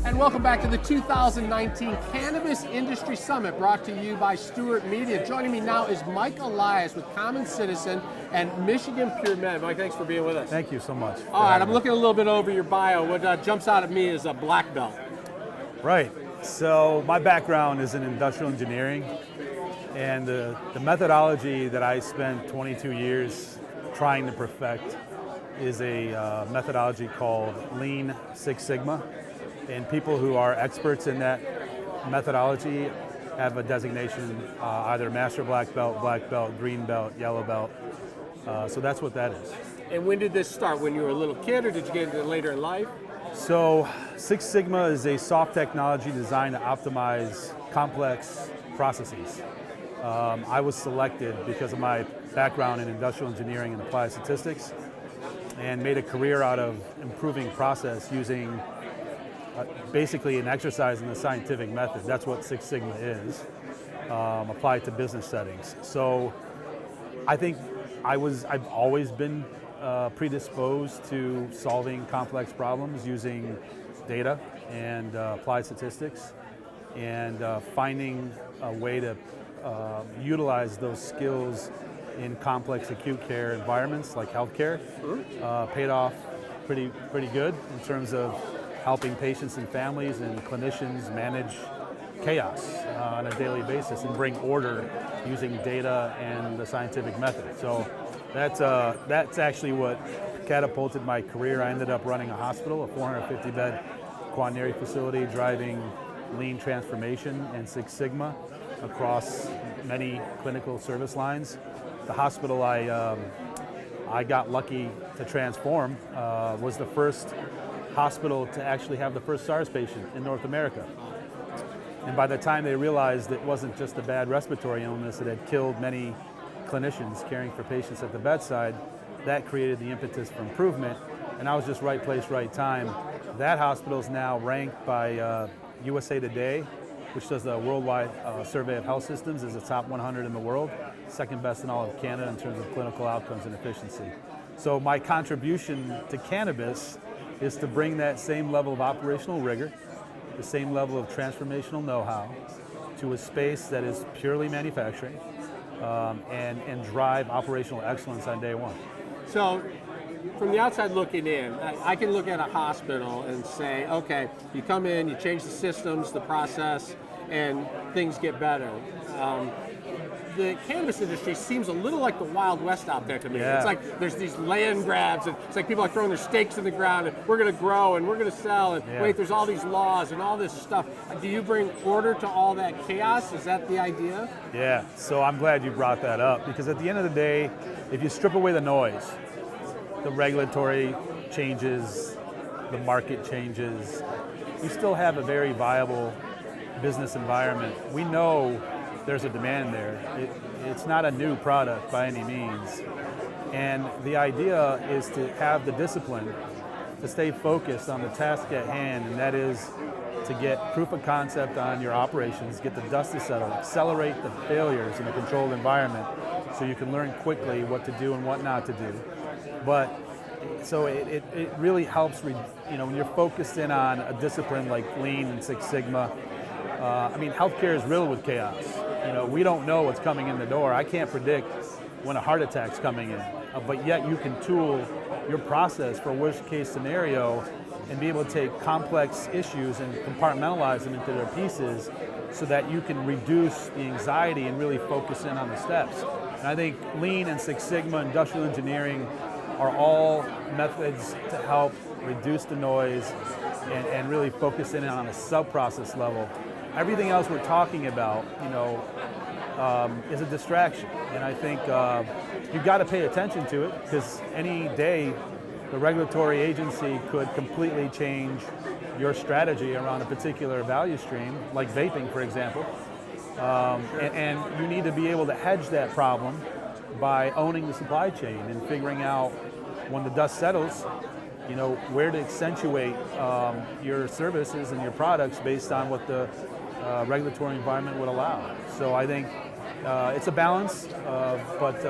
And welcome back to the 2019 Cannabis Industry Summit, brought to you by Steward Media. Joining me now is Mike Elias with Common Citizen and Michigan Pure Med. Mike, thanks for being with us. Thank you so much. All right, I'm looking a little bit over your bio. What jumps out at me is a black belt. Right. So my background is in industrial engineering, and the methodology that I spent 22 years trying to perfect is a methodology called Lean Six Sigma. And people who are experts in that methodology have a designation, either Master Black Belt, Green Belt, Yellow Belt. So that's what that is. And when did this start? When you were a little kid, or did you get into it later in life? So Six Sigma is a soft technology designed to optimize complex processes. I was selected because of my background in industrial engineering and applied statistics, and made a career out of improving process using basically an exercise in the scientific method. That's what Six Sigma is, applied to business settings. So I think I've always been predisposed to solving complex problems using data and applied statistics, and finding a way to utilize those skills in complex acute care environments like healthcare. Paid off pretty good in terms of helping patients and families and clinicians manage chaos on a daily basis and bring order using data and the scientific method. So that's actually what catapulted my career. I ended up running a hospital, a 450-bed quaternary facility, driving lean transformation and Six Sigma across many clinical service lines. The hospital I got lucky to transform was the first hospital to actually have the first SARS patient in North America. And by the time they realized it wasn't just a bad respiratory illness, it had killed many clinicians caring for patients at the bedside, that created the impetus for improvement. And I was just right place, right time. That hospital is now ranked by USA Today, which does a worldwide survey of health systems, as the top 100 in the world, second best in all of Canada in terms of clinical outcomes and efficiency. So my contribution to cannabis is to bring that same level of operational rigor, the same level of transformational know-how to a space that is purely manufacturing, and drive operational excellence on day one. So from the outside looking in, I can look at a hospital and say, okay, you come in, you change the systems, the process, and things get better. The cannabis industry seems a little like the Wild West out there to me. Yeah. It's like there's these land grabs, and it's like people are throwing their stakes in the ground, and we're going to grow, and we're going to sell, and wait, there's all these laws and all this stuff. Do you bring order to all that chaos? Is that the idea? Yeah, so I'm glad you brought that up, because at the end of the day, if you strip away the noise, the regulatory changes, the market changes, we still have a very viable business environment. We know there's a demand there. It's not a new product by any means. And the idea is to have the discipline to stay focused on the task at hand, and that is to get proof of concept on your operations, get the dust to settle, accelerate the failures in a controlled environment so you can learn quickly what to do and what not to do. But so it really helps, when you're focused in on a discipline like Lean and Six Sigma. Healthcare is riddled with chaos. We don't know what's coming in the door. I can't predict when a heart attack's coming in, but yet you can tool your process for worst case scenario and be able to take complex issues and compartmentalize them into their pieces so that you can reduce the anxiety and really focus in on the steps. And I think Lean and Six Sigma, industrial engineering, are all methods to help reduce the noise and really focus in on a sub-process level. Everything else we're talking about, is a distraction. And I think you've got to pay attention to it, because any day the regulatory agency could completely change your strategy around a particular value stream, like vaping, for example. And you need to be able to hedge that problem by owning the supply chain and figuring out, when the dust settles, where to accentuate your services and your products based on what the regulatory environment would allow. So I think it's a balance, but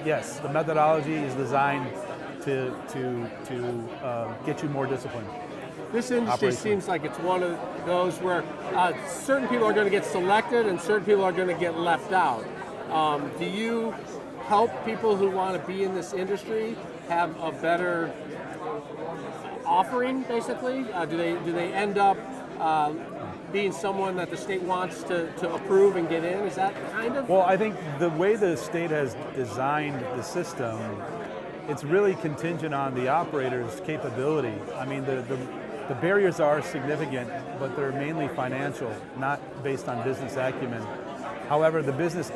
yes, the methodology is designed to get you more disciplined. this industry operationally. seems like it's one of those where certain people are going to get selected and certain people are going to get left out. Do you help people who want to be in this industry have a better offering, basically? Do they end up being someone that the state wants to approve and get in? Is that kind of? Well, I think the way the state has designed the system, it's really contingent on the operator's capability. I mean, the barriers are significant, but they're mainly financial, not based on business acumen. However, the business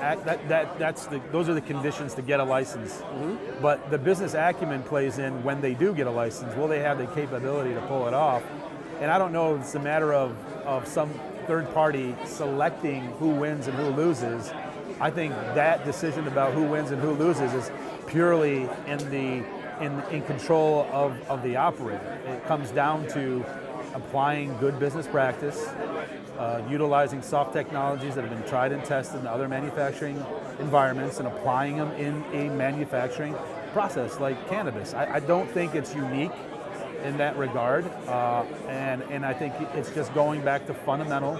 those are the conditions to get a license. Mm-hmm. But the business acumen plays in when they do get a license. Will they have the capability to pull it off? And I don't know if it's a matter of some third party selecting who wins and who loses. I think that decision about who wins and who loses is purely in control of the operator. It comes down to applying good business practice, utilizing soft technologies that have been tried and tested in other manufacturing environments and applying them in a manufacturing process like cannabis. I don't think it's unique in that regard, and I think it's just going back to fundamental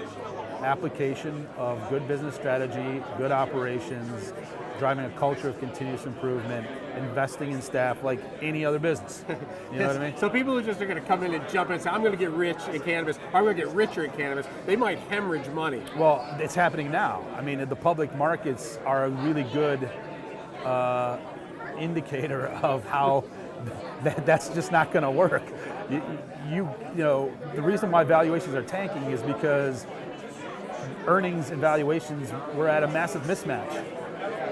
application of good business strategy, good operations, driving a culture of continuous improvement, investing in staff like any other business. You know what I mean? So people who just are going to come in and jump in and say, I'm going to get rich in cannabis, or I'm going to get richer in cannabis, they might hemorrhage money. Well, it's happening now. I mean, the public markets are a really good indicator of how that's just not going to work. You know, the reason why valuations are tanking is because earnings and valuations were at a massive mismatch.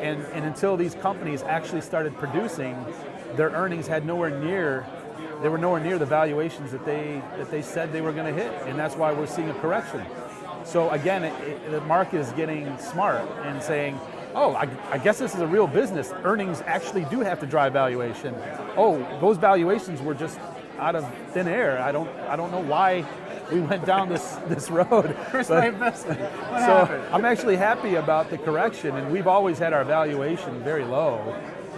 And until these companies actually started producing, their earnings had they were nowhere near the valuations that they said they were going to hit, and that's why we're seeing a correction. So again, the market is getting smart and saying, oh, I guess this is a real business. Earnings actually do have to drive valuation. Oh, those valuations were just out of thin air. I don't know why we went down this road. Where's my investment? What happened? I'm actually happy about the correction, and we've always had our valuation very low,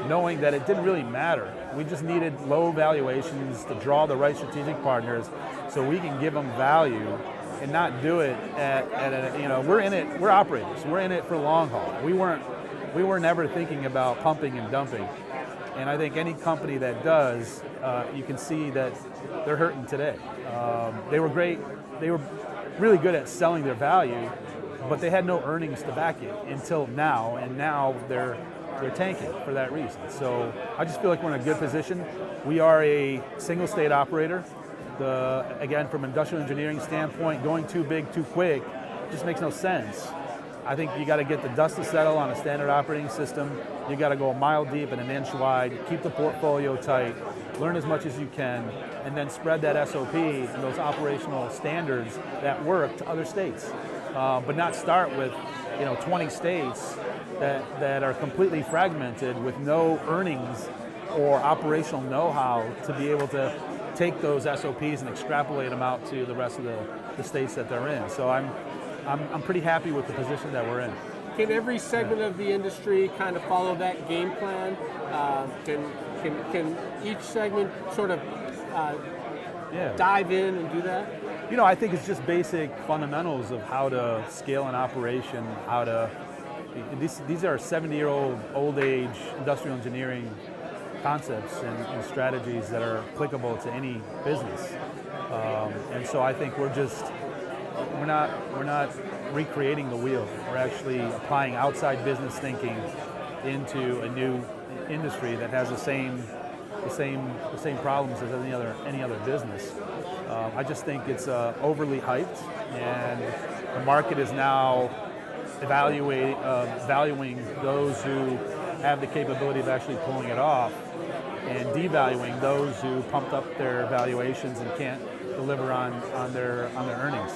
knowing that it didn't really matter. We just needed low valuations to draw the right strategic partners so we can give them value and not do it we're operators. We're in it for long haul. We were never thinking about pumping and dumping. And I think any company that does, you can see that they're hurting today. They were great. They were really good at selling their value, but they had no earnings to back it until now, and now they're tanking for that reason. So I just feel like we're in a good position. We are a single state operator. Again, from an industrial engineering standpoint, going too big too quick just makes no sense. I think you got to get the dust to settle on a standard operating system. You got to go a mile deep and an inch wide, keep the portfolio tight, learn as much as you can, and then spread that SOP and those operational standards that work to other states. But not start with 20 states that are completely fragmented with no earnings or operational know-how to be able to take those SOPs and extrapolate them out to the rest of the states that they're in. So I'm pretty happy with the position that we're in. Can every segment of the industry kind of follow that game plan? Can each segment sort of dive in and do that? I think it's just basic fundamentals of how to scale an operation, these are 70-year-old, old age industrial engineering concepts and strategies that are applicable to any business. And so I think we're not recreating the wheel. We're actually applying outside business thinking into a new industry that has the same problems as any other business. I just think it's overly hyped, and the market is now valuing those who have the capability of actually pulling it off, and devaluing those who pumped up their valuations and can't deliver on their earnings.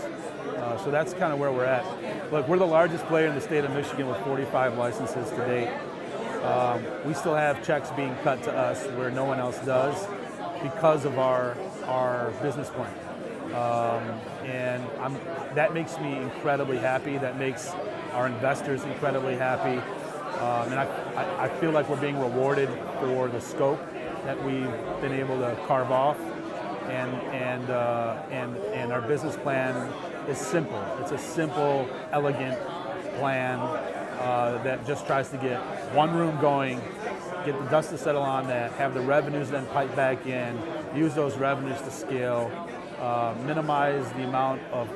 So that's kind of where we're at. Look, we're the largest player in the state of Michigan with 45 licenses to date. We still have checks being cut to us where no one else does because of our business plan. And that makes me incredibly happy. That makes our investors incredibly happy. And I feel like we're being rewarded for the scope that we've been able to carve off. and our business plan is simple. It's a simple, elegant plan that just tries to get one room going, get the dust to settle on that, have the revenues then pipe back in, use those revenues to scale, minimize the amount of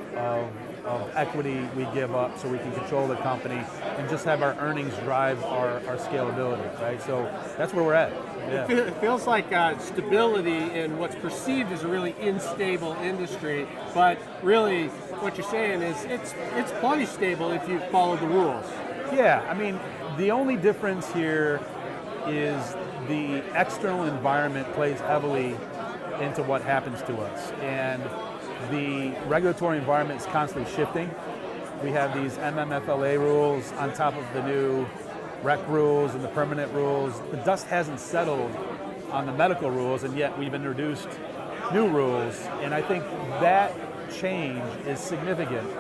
equity we give up so we can control the company, and just have our earnings drive our scalability, right? So that's where we're at. Yeah. It feels like stability in what's perceived as a really unstable industry, but really what you're saying is it's plenty stable if you follow the rules. Yeah, I mean, the only difference here is the external environment plays heavily into what happens to us, and the regulatory environment is constantly shifting. We have these MMFLA rules on top of the new rec rules and the permanent rules. The dust hasn't settled on the medical rules, and yet we've introduced new rules, and I think that change is significant.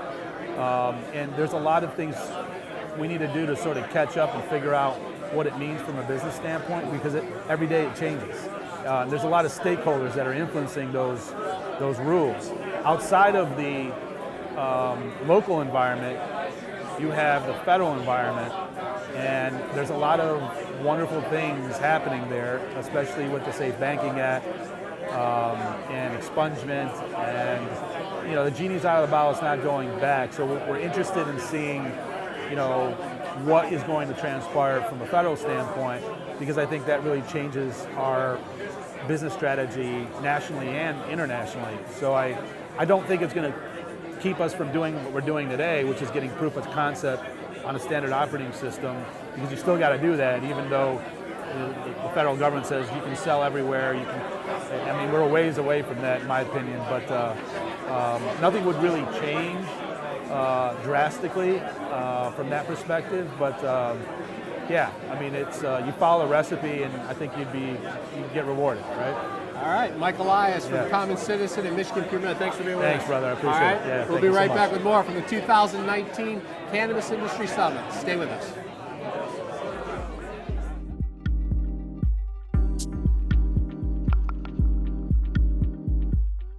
And there's a lot of things we need to do to sort of catch up and figure out what it means from a business standpoint, because every day it changes. There's a lot of stakeholders that are influencing those rules. Outside of the local environment, you have the federal environment, and there's a lot of wonderful things happening there, especially with the Safe Banking Act and expungement, and the genie's out of the bottle, it's not going back. So we're interested in seeing what is going to transpire from a federal standpoint, because I think that really changes our business strategy nationally and internationally. So I don't think it's going to keep us from doing what we're doing today, which is getting proof of concept on a standard operating system, because you still got to do that, even though the federal government says you can sell everywhere. We're a ways away from that, in my opinion, but nothing would really change drastically from that perspective. But it's you follow a recipe, and I think you'd get rewarded, right? All right, Mike Elias from Common Citizen in Michigan Premier. Thanks for being with us. Thanks, brother. I appreciate it. Yeah, we'll be right back with more from the 2019 Cannabis Industry Summit. Stay with us.